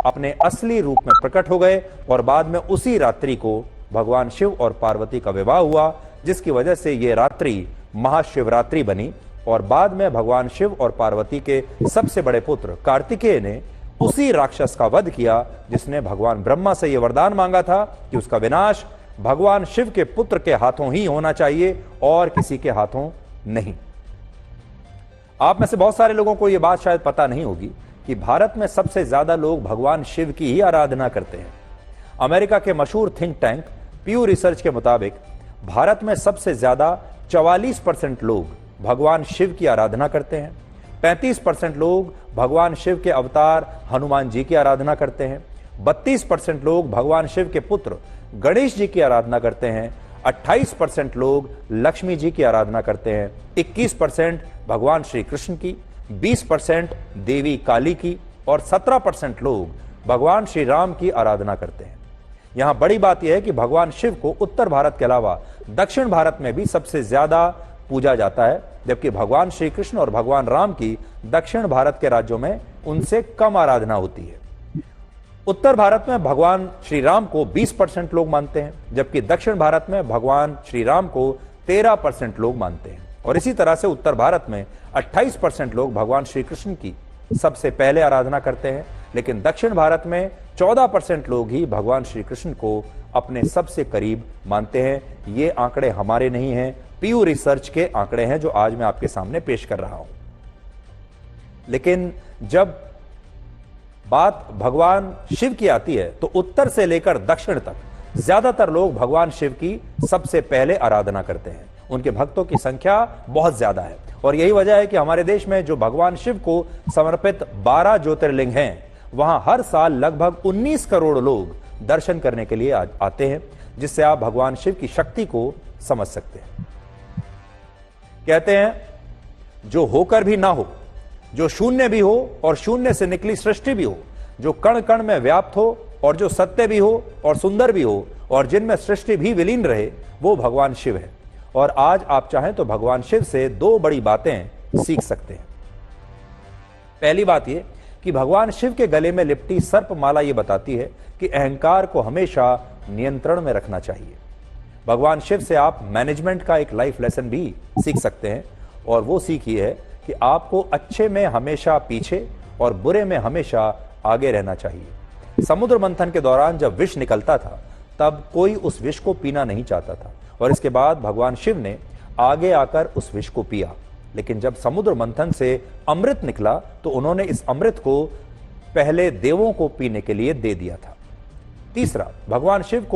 अपने असली रूप में प्रकट हो गए और बाद में उसी रात्रि को भगवान शिव और पार्वती का विवाह हुआ, जिसकी वजह से यह रात्रि महाशिवरात्रि बनी। और बाद में भगवान शिव और पार्वती के सबसे बड़े पुत्र कार्तिकेय ने उसी राक्षस का वध किया जिसने भगवान ब्रह्मा से यह वरदान मांगा था कि उसका विनाश भगवान शिव के पुत्र के हाथों ही होना चाहिए और किसी के हाथों नहीं। आप में से बहुत सारे लोगों को यह बात शायद पता नहीं होगी कि भारत में सबसे ज्यादा लोग भगवान शिव की ही आराधना करते हैं। अमेरिका के मशहूर थिंक टैंक प्यू रिसर्च के मुताबिक भारत में सबसे ज्यादा 44% लोग भगवान शिव की आराधना करते हैं। 35% लोग भगवान शिव के अवतार हनुमान जी की आराधना करते हैं। 32% लोग भगवान शिव के पुत्र गणेश जी की आराधना करते हैं। 28% लोग लक्ष्मी जी की आराधना करते हैं। 21% भगवान श्री कृष्ण की, 20% देवी काली की और 17% लोग भगवान श्री राम की आराधना करते हैं। यहां बड़ी बात यह है कि भगवान शिव को उत्तर भारत के अलावा दक्षिण भारत में भी सबसे ज्यादा पूजा जाता है, जबकि भगवान श्री कृष्ण और भगवान राम की दक्षिण भारत के राज्यों में उनसे कम आराधना होती है। उत्तर भारत में भगवान श्री राम को 20% लोग मानते हैं, जबकि दक्षिण भारत में भगवान श्री राम को 13% लोग मानते हैं। और इसी तरह से उत्तर भारत में 28% लोग भगवान श्री कृष्ण की सबसे पहले आराधना करते हैं, लेकिन दक्षिण भारत में 14% लोग ही भगवान श्री कृष्ण को अपने सबसे करीब मानते हैं। ये आंकड़े हमारे नहीं हैं, पीयू रिसर्च के आंकड़े हैं जो आज मैं आपके सामने पेश कर रहा हूं। लेकिन जब बात भगवान शिव की आती है तो उत्तर से लेकर दक्षिण तक ज्यादातर लोग भगवान शिव की सबसे पहले आराधना करते हैं। उनके भक्तों की संख्या बहुत ज्यादा है और यही वजह है कि हमारे देश में जो भगवान शिव को समर्पित 12 ज्योतिर्लिंग हैं, वहां हर साल लगभग 19 करोड़ लोग दर्शन करने के लिए आते हैं, जिससे आप भगवान शिव की शक्ति को समझ सकते हैं। कहते हैं जो होकर भी ना हो, जो शून्य भी हो और शून्य से निकली सृष्टि भी हो, जो कण कण में व्याप्त हो और जो सत्य भी हो और सुंदर भी हो और जिनमें सृष्टि भी विलीन रहे, वो भगवान शिव है। और आज आप चाहें तो भगवान शिव से 2 बड़ी बातें सीख सकते हैं। पहली बात यह कि भगवान शिव के गले में लिपटी सर्पमाला यह बताती है कि अहंकार को हमेशा नियंत्रण में रखना चाहिए। भगवान शिव से आप मैनेजमेंट का एक लाइफ लेसन भी सीख सकते हैं और वो सीख ये है कि आपको अच्छे में हमेशा पीछे और बुरे में हमेशा आगे रहना चाहिए। समुद्र मंथन के दौरान जब विष निकलता था तब कोई उस विष को पीना नहीं चाहता था और इसके बाद भगवान शिव ने आगे आकर उस विष को पिया, लेकिन जब समुद्र मंथन से अमृत निकला तो उन्होंने इस अमृत को पहले देवों को पीने के लिए दे दिया था। तीसरा, भगवान शिव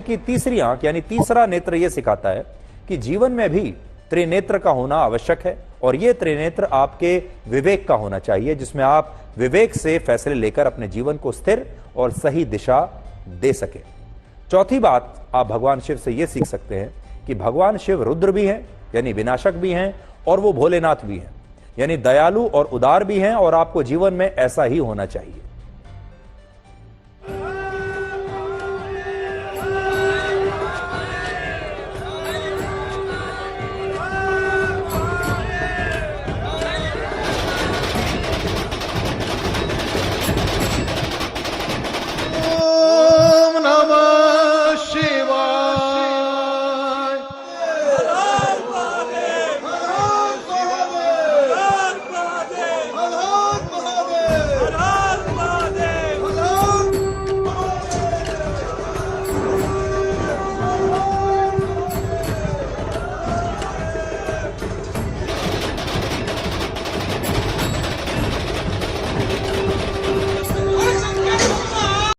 की तीसरी आंख यानी तीसरा नेत्र यह सिखाता है कि जीवन में भी त्रिनेत्र का होना आवश्यक है और यह त्रिनेत्र आपके विवेक का होना चाहिए, जिसमें आप विवेक से फैसले लेकर अपने जीवन को स्थिर और सही दिशा दे सके। चौथी बात आप भगवान शिव से यह सीख सकते हैं कि भगवान शिव रुद्र भी हैं यानी विनाशक भी हैं और वो भोलेनाथ भी हैं यानी दयालु और उदार भी हैं और आपको जीवन में ऐसा ही होना चाहिए।